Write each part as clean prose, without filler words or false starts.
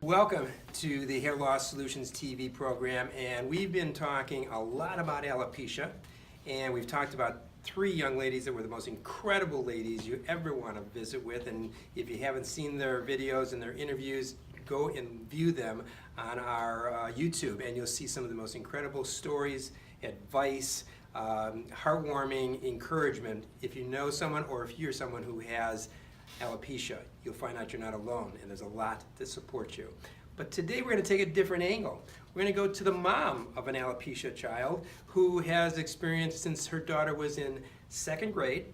Welcome to the Hair Loss Solutions TV program, and we've been talking a lot about alopecia, and we've talked about three young ladies that were the most incredible ladies you ever want to visit with. And if you haven't seen their videos and their interviews, go and view them on our YouTube, and you'll see some of the most incredible stories, advice, heartwarming encouragement. If you know someone or if you're someone who has alopecia, you'll find out you're not alone, and there's a lot to support you. But today we're going to take a different angle. We're going to go to the mom of an alopecia child who has experienced since her daughter was in second grade,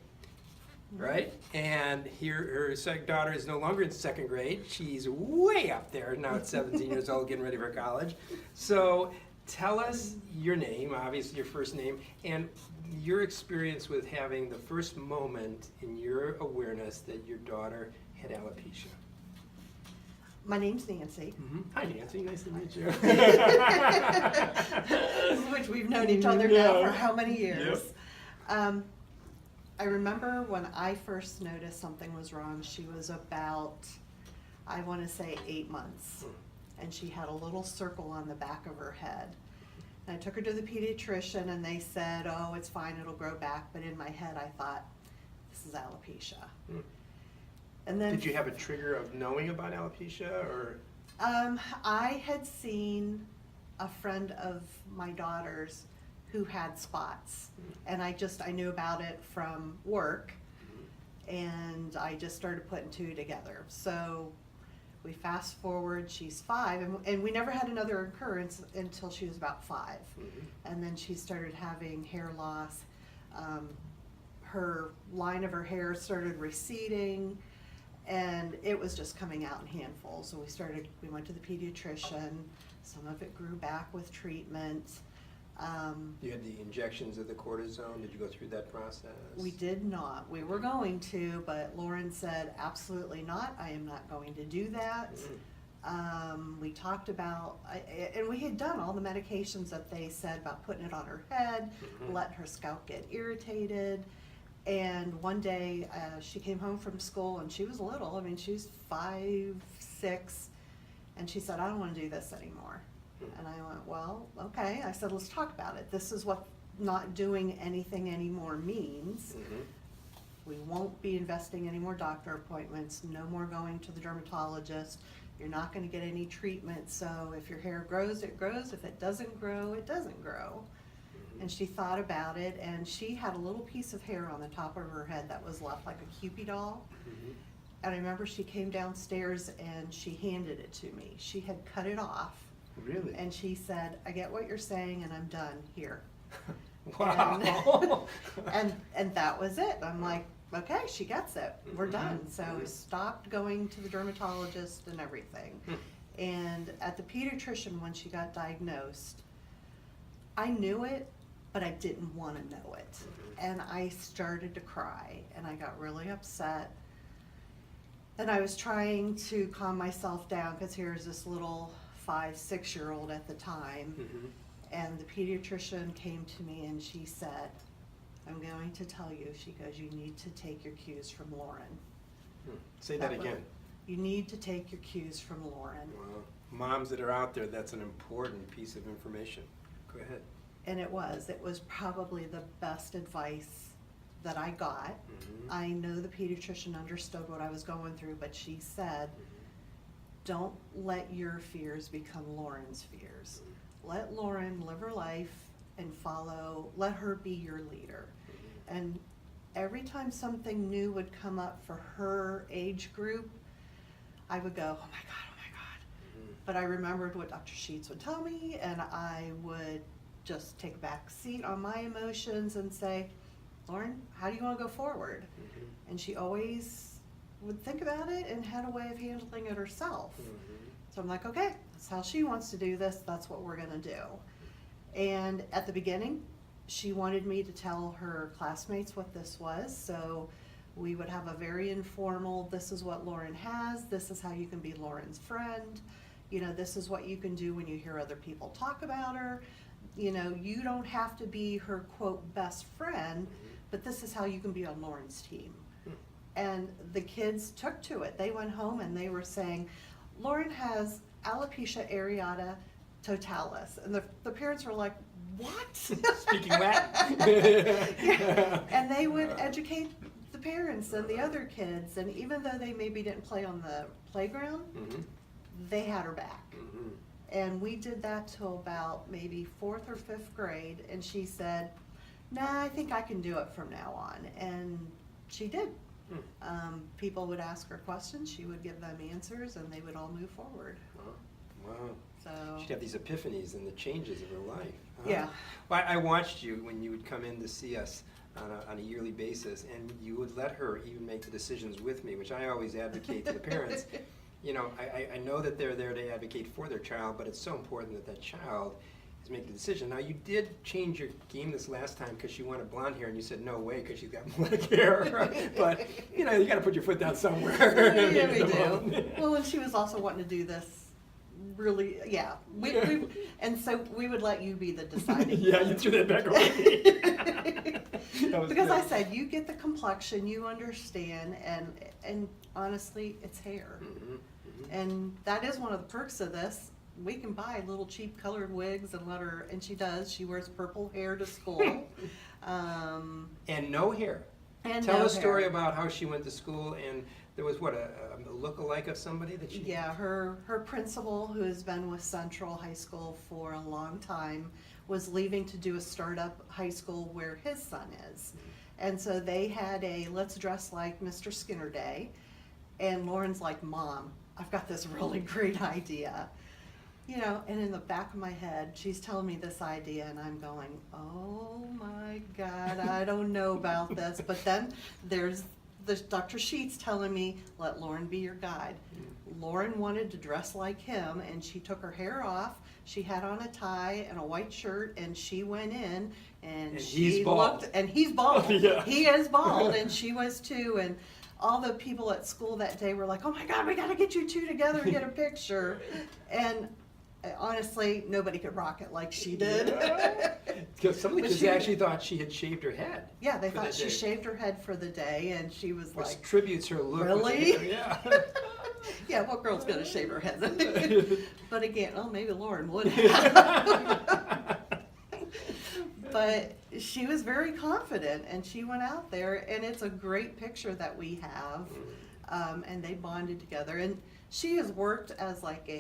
right? And her daughter is no longer in second grade. She's way up there now at 17 years old, getting ready for college. So tell us your name, obviously your first name, and your experience with having the first moment in your awareness that your daughter had alopecia. My name's Nancy. Hi Nancy, nice to meet you. Which we've known each other now for how many years? Yep. I remember when I first noticed something was wrong, she was about, I want to say 8 months. And she had a little circle on the back of her head. And I took her to the pediatrician and they said, oh, it's fine, it'll grow back. But in my head I thought, this is alopecia. And then, did you have a trigger of knowing about alopecia, or? I had seen a friend of my daughter's who had spots, and I knew about it from work, and I just started putting two together. So we fast forward, she's 5, and we never had another occurrence until she was about 5. And then she started having hair loss. Her line of her hair started receding, and it was just coming out in handfuls. So we went to the pediatrician. Some of it grew back with treatment. You had the injections of the cortisone. Did you go through that process? We did not. We were going to, but Lauren said, absolutely not. I am not going to do that. We talked about, and we had done all the medications that they said about putting it on her head, letting her scalp get irritated. And one day she came home from school, and she was little. I mean, she was 5, 6, and she said, I don't want to do this anymore. And I went, well, okay. I said, let's talk about it. This is what not doing anything anymore means. We won't be investing any more doctor appointments, no more going to the dermatologist. You're not going to get any treatment. So if your hair grows, it grows. If it doesn't grow, it doesn't grow. And she thought about it, and she had a little piece of hair on the top of her head that was left like a Cupid doll. And I remember she came downstairs and she handed it to me. She had cut it off. Really? And she said, I get what you're saying, and I'm done here. Wow. And that was it. I'm like, okay, she gets it. We're done. So we stopped going to the dermatologist and everything. And at the pediatrician, when she got diagnosed, I knew it, but I didn't want to know it. And I started to cry, and I got really upset. And I was trying to calm myself down, because here's this little 5, 6-year-old at the time. And the pediatrician came to me and she said, I'm going to tell you, she goes, you need to take your cues from Lauren. Say that again. You need to take your cues from Lauren. Well, moms that are out there, that's an important piece of information. Go ahead. And it was probably the best advice that I got. I know the pediatrician understood what I was going through, but she said, don't let your fears become Lauren's fears. Let Lauren live her life and let her be your leader. And every time something new would come up for her age group, I would go, oh my God, oh my God. But I remembered what Dr. Sheets would tell me, and I would just take a back seat on my emotions and say, Lauren, how do you want to go forward? And she always would think about it and had a way of handling it herself. So I'm like, okay, that's how she wants to do this, that's what we're gonna do. And at the beginning, she wanted me to tell her classmates what this was, so we would have a very informal, this is what Lauren has, this is how you can be Lauren's friend, you know, this is what you can do when you hear other people talk about her. You know, you don't have to be her, quote, best friend, but this is how you can be on Lauren's team. And the kids took to it. They went home and they were saying, Lauren has alopecia areata totalis. And the parents were like, what? Speaking Latin. Yeah. And they would educate the parents and the other kids, and even though they maybe didn't play on the playground, they had her back. And we did that till about maybe 4th or 5th grade, and she said, nah, I think I can do it from now on. And she did. People would ask her questions, she would give them answers, and they would all move forward. Wow. So She'd have these epiphanies and the changes of her life. Yeah. Well, I watched you when you would come in to see us on a yearly basis, and you would let her even make the decisions with me, which I always advocate to the parents. You know, I know that they're there to advocate for their child, but it's so important that that child is making the decision. Now, you did change your game this last time because she wanted blonde hair, and you said no way because she's got black hair. But, you know, you got to put your foot down somewhere. Yeah, we do. Well, and she was also wanting to do this really, yeah. And so we would let you be the deciding. Yeah, you threw that back on me. Because I said, you get the complexion, you understand, and honestly, it's hair. And that is one of the perks of this. We can buy little cheap colored wigs and let her, and she does, she wears purple hair to school. And no hair. And Tell no a story hair. about how she went to school, and there was what, a look-alike of somebody that she... Yeah, her principal, who has been with Central High School for a long time, was leaving to do a startup high school where his son is. And so they had a let's dress like Mr. Skinner day, and Lauren's like, Mom, I've got this really great idea. You know, and in the back of my head, she's telling me this idea, and I'm going, oh my God, I don't know about this. But then there's Dr. Sheets telling me, let Lauren be your guide. Lauren wanted to dress like him, and she took her hair off. She had on a tie and a white shirt, and she went in, and she he's bald. looked, and he's bald. Yeah. He is bald, and she was too. And all the people at school that day were like, oh my God, we got to get you two together and get a picture. And honestly, nobody could rock it like she did. Because some of the But kids she- actually thought she had shaved her head. Yeah, they for thought that she day. shaved her head for the day, and she was Which like, tributes her look. really? Yeah. yeah, what girl's gonna shave her head? But again, oh, maybe Lauren would have. But she was very confident, and she went out there, and it's a great picture that we have. And they bonded together, and she has worked as like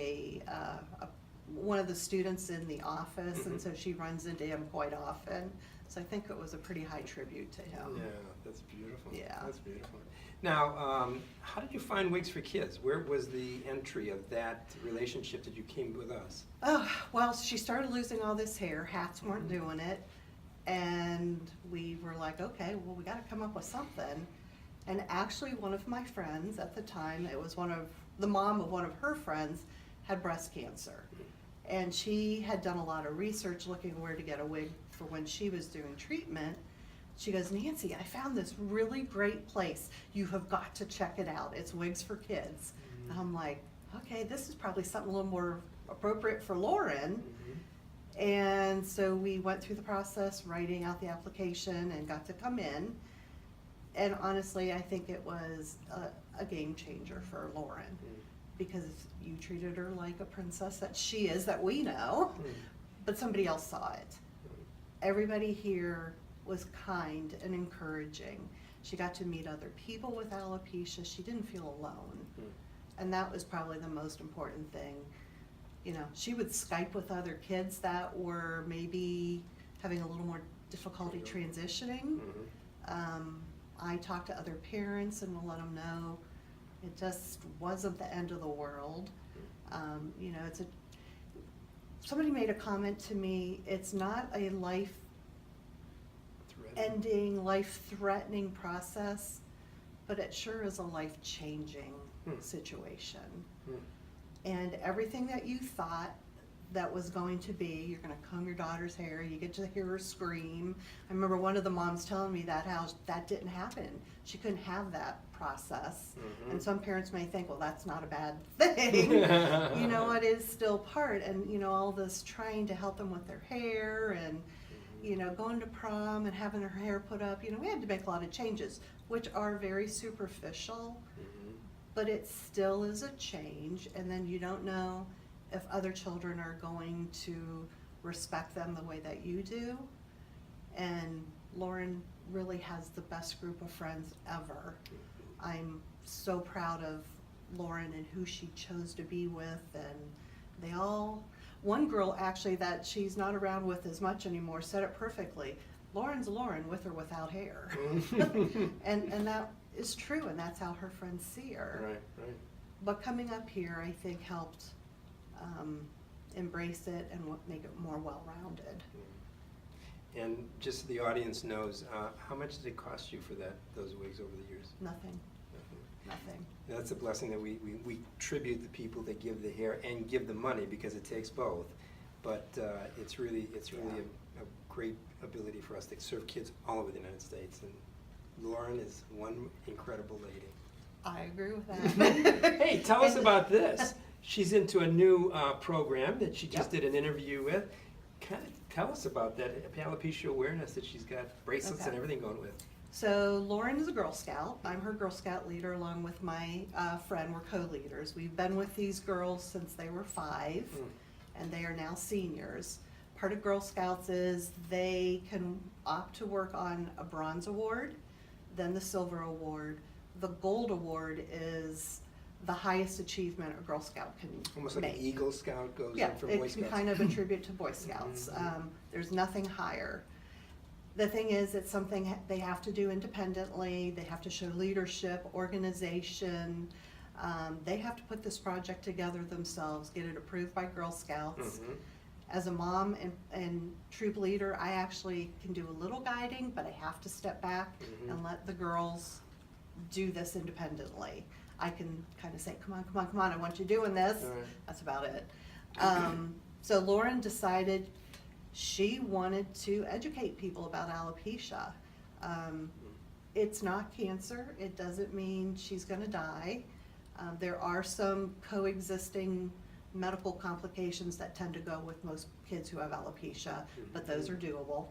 one of the students in the office, and so she runs into him quite often. So I think it was a pretty high tribute to him. Yeah, that's beautiful. Yeah. That's beautiful. Now, how did you find Wigs for Kids? Where was the entry of that relationship that you came with us? Oh, well, she started losing all this hair. Hats weren't doing it. And we were like, okay, well, we got to come up with something. And actually, one of my friends at the time, it was the mom of one of her friends, had breast cancer. And she had done a lot of research looking where to get a wig for when she was doing treatment. She goes, Nancy, I found this really great place. You have got to check it out. It's Wigs for Kids. And I'm like, okay, this is probably something a little more appropriate for Lauren. And so we went through the process, writing out the application, and got to come in. And honestly, I think it was a game changer for Lauren, because you treated her like a princess that she is, that we know, but somebody else saw it. Everybody here was kind and encouraging. She got to meet other people with alopecia. She didn't feel alone. And that was probably the most important thing. You know, she would Skype with other kids that were maybe having a little more difficulty transitioning. I talked to other parents and will let them know it just wasn't the end of the world. You know, somebody made a comment to me, it's not a life-ending, life-threatening process, but it sure is a life-changing situation. And everything that you thought that was going to be, you're gonna comb your daughter's hair, you get to hear her scream. I remember one of the moms telling me that how that didn't happen. She couldn't have that process. And some parents may think, well, that's not a bad thing. You know, it is still part, and you know, all this trying to help them with their hair, and you know, going to prom and having her hair put up. You know, we had to make a lot of changes, which are very superficial, but it still is a change. And then you don't know if other children are going to respect them the way that you do. And Lauren really has the best group of friends ever. I'm so proud of Lauren and who she chose to be with, and they all, one girl actually that she's not around with as much anymore said it perfectly: Lauren's Lauren with or without hair. and that is true, and that's how her friends see her. Right. But coming up here, I think, helped embrace it and make it more well-rounded. And just so the audience knows, how much did it cost you for those wigs over the years? Nothing. That's a blessing that we tribute the people that give the hair and give the money, because it takes both. But it's really a great ability for us to serve kids all over the United States. And Lauren is one incredible lady. I agree with that. Hey, tell us about this. She's into a new program that she just did an interview with. Kind of tell us about that alopecia awareness that she's got bracelets and everything going with. So Lauren is a Girl Scout. I'm her Girl Scout leader along with my friend. We're co-leaders. We've been with these girls since they were 5, and they are now seniors. Part of Girl Scouts is they can opt to work on a bronze award, then the silver award. The gold award is the highest achievement a Girl Scout can Almost like make. an Eagle Scout goes Yeah, in from it Boy can Scouts. kind of attribute to Boy Scouts. There's nothing higher. The thing is, it's something they have to do independently. They have to show leadership, organization. They have to put this project together themselves, get it approved by Girl Scouts. As a mom and troop leader, I actually can do a little guiding, but I have to step back and let the girls do this independently. I can kind of say, come on, I want you doing this. Right. That's about it. So Lauren decided she wanted to educate people about alopecia. It's not cancer. It doesn't mean she's going to die. There are some coexisting medical complications that tend to go with most kids who have alopecia, but those are doable.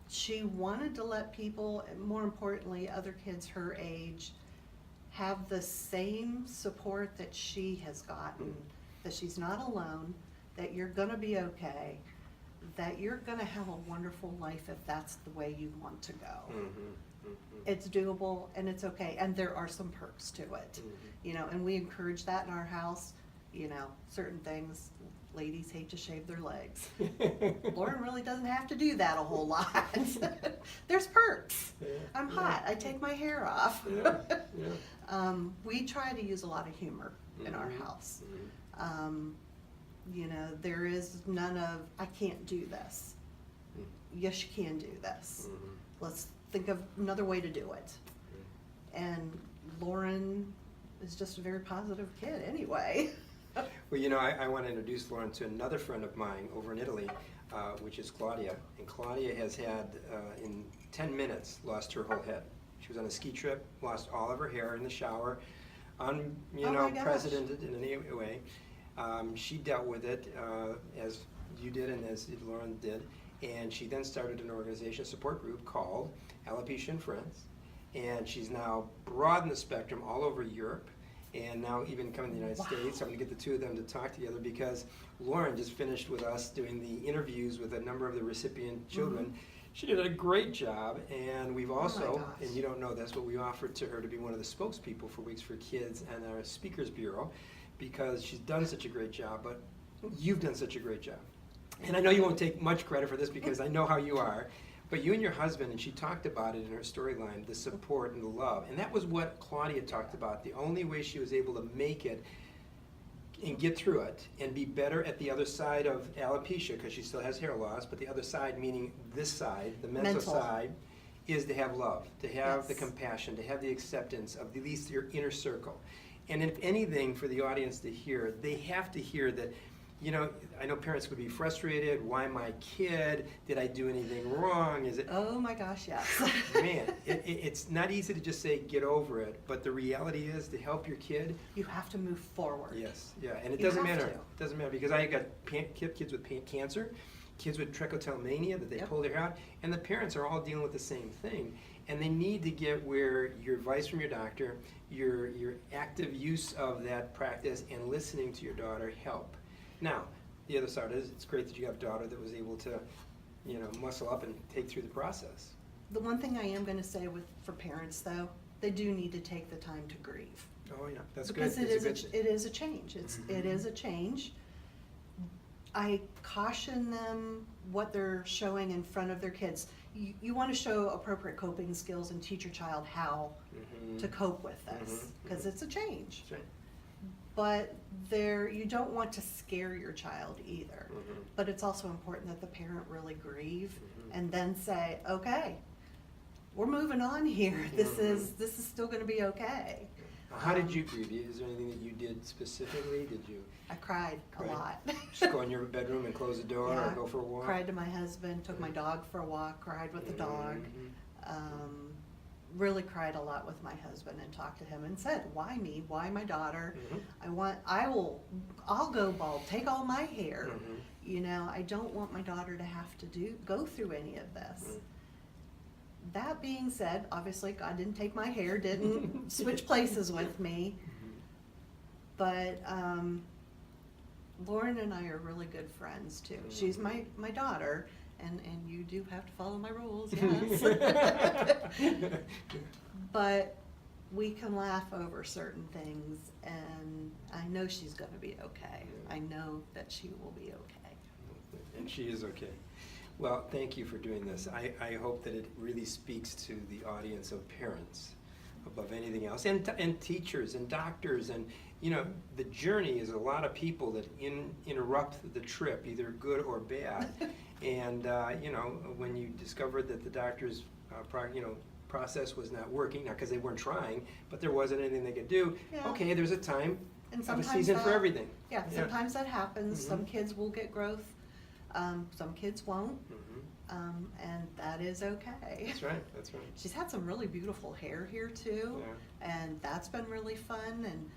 She wanted to let people, and more importantly, other kids her age, have the same support that she has gotten, that she's not alone, that you're gonna be okay, that you're gonna have a wonderful life if that's the way you want to go. It's doable and it's okay, and there are some perks to it, you know, and we encourage that in our house. You know, certain things, ladies hate to shave their legs. Lauren really doesn't have to do that a whole lot. There's perks. I'm hot, I take my hair off. We try to use a lot of humor in our house. You know, there is none of, I can't do this. Yes, you can do this. Let's think of another way to do it. And Lauren is just a very positive kid anyway. Well, you know, I want to introduce Lauren to another friend of mine over in Italy, which is Claudia. And Claudia has had, in 10 minutes, lost her whole head. She was on a ski trip, lost all of her hair in the shower, unprecedented in any way. She dealt with it as you did and as Lauren did, and she then started an organization, a support group called Alopecia and Friends, and she's now broadened the spectrum all over Europe, and now even coming to the United States. I'm going to get the two of them to talk together because Lauren just finished with us doing the interviews with a number of the recipient children. She did a great job, and we've also, and you don't know this, but we offered to her to be one of the spokespeople for Wigs for Kids and our Speakers Bureau, because she's done such a great job, but you've done such a great job. And I know you won't take much credit for this because I know how you are, but you and your husband, and she talked about it in her storyline, the support and the love. And that was what Claudia talked about. The only way she was able to make it and get through it and be better at the other side of alopecia, because she still has hair loss, but the other side, meaning this side, the mental side, is to have love, to have the compassion, to have the acceptance of at least your inner circle. And if anything for the audience to hear, they have to hear that, you know, I know parents would be frustrated. Why my kid? Did I do anything wrong? Is it? Oh my gosh, yes. Man, it's not easy to just say get over it, but the reality is to help your kid. You have to move forward. Yes, yeah, and it You doesn't have matter. to. It doesn't matter because I got kids with cancer, kids with trichotillomania, that they Yep. pull their hair out, and the parents are all dealing with the same thing. And they need to get where your advice from your doctor, your active use of that practice, and listening to your daughter help. Now, the other side is, it's great that you have a daughter that was able to, you know, muscle up and take through the process. The one thing I am gonna say for parents though, they do need to take the time to grieve. Oh, yeah, that's good. Because It's a good- it is a change. It is a change. I caution them what they're showing in front of their kids. You want to show appropriate coping skills and teach your child how Mhm. to cope with this, because mhm. it's a change. That's right. But you don't want to scare your child either. Mhm. But it's also important that the parent really grieve Mhm. and then say, okay, we're moving on here. This is still going to be okay. How did you grieve? Is there anything that you did specifically? Did you I cried a Cried? lot. just go in your bedroom and close the door Yeah, or go for a walk? Cried to my husband, took my dog for a walk, cried with the dog. Mhm. Really cried a lot with my husband and talked to him and said, why me? Why my daughter? Mhm. I'll go bald, take all my hair. Mhm. You know, I don't want my daughter to have to go through any of this. Mhm. That being said, obviously God didn't take my hair, didn't switch places with me. But Lauren and I are really good friends too. She's my daughter, and you do have to follow my rules, yes. But we can laugh over certain things, and I know she's going to be okay. I know that she will be okay. And she is okay. Well, thank you for doing this. I hope that it really speaks to the audience of parents above anything else, and teachers and doctors. And you know, the journey is a lot of people that interrupt the trip, either good or bad. And you know, when you discovered that the doctor's process was not working, not because they weren't trying, but there wasn't anything they could do. Yeah. Okay, there's a time, And of a sometimes season for that- everything. Yeah, sometimes that happens. Mhm. Some kids will get growth, some kids won't, Mhm. and that is okay. That's right. That's right. She's had some really beautiful hair here too, and that's been really fun. And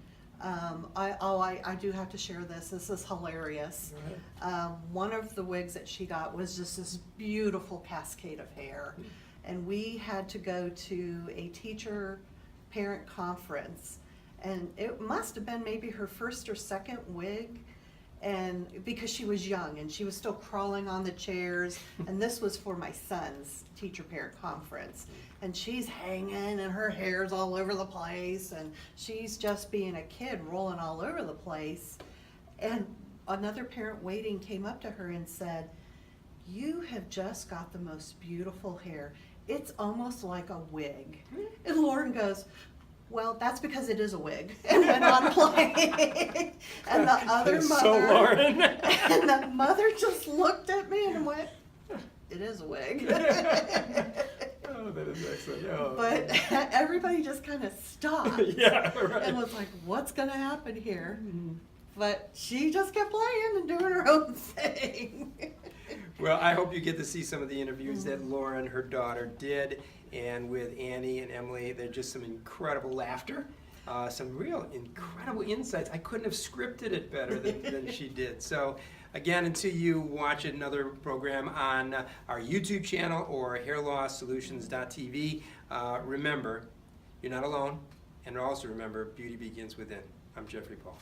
I do have to share this. This is hilarious. Go ahead. One of the wigs that she got was just this beautiful cascade of hair, and we had to go to a teacher-parent conference, and it must have been maybe her first or second wig. And because she was young and she was still crawling on the chairs, and this was for my son's teacher-parent conference, and she's hanging and her hair's all over the place, and she's just being a kid rolling all over the place. And another parent waiting came up to her and said, "You have just got the most beautiful hair. It's almost like a wig." And Lauren goes, "Well, that's because it is a wig," and went on playing. And the other That's mother, so Lauren. and the mother just looked at me and went, "It is a wig." Oh, that is excellent. Oh. But everybody just kind of stopped Yeah, right. and was like, "What's going to happen here?" Mhm. But she just kept playing and doing her own thing. Well, I hope you get to see some of the interviews that Lauren, her daughter, did, and with Annie and Emily. They're just some incredible laughter, some real incredible insights. I couldn't have scripted it better than she did. So, again, until you watch another program on our YouTube channel or hairlosssolutions.tv, remember, you're not alone, and also remember, beauty begins within. I'm Jeffrey Paul.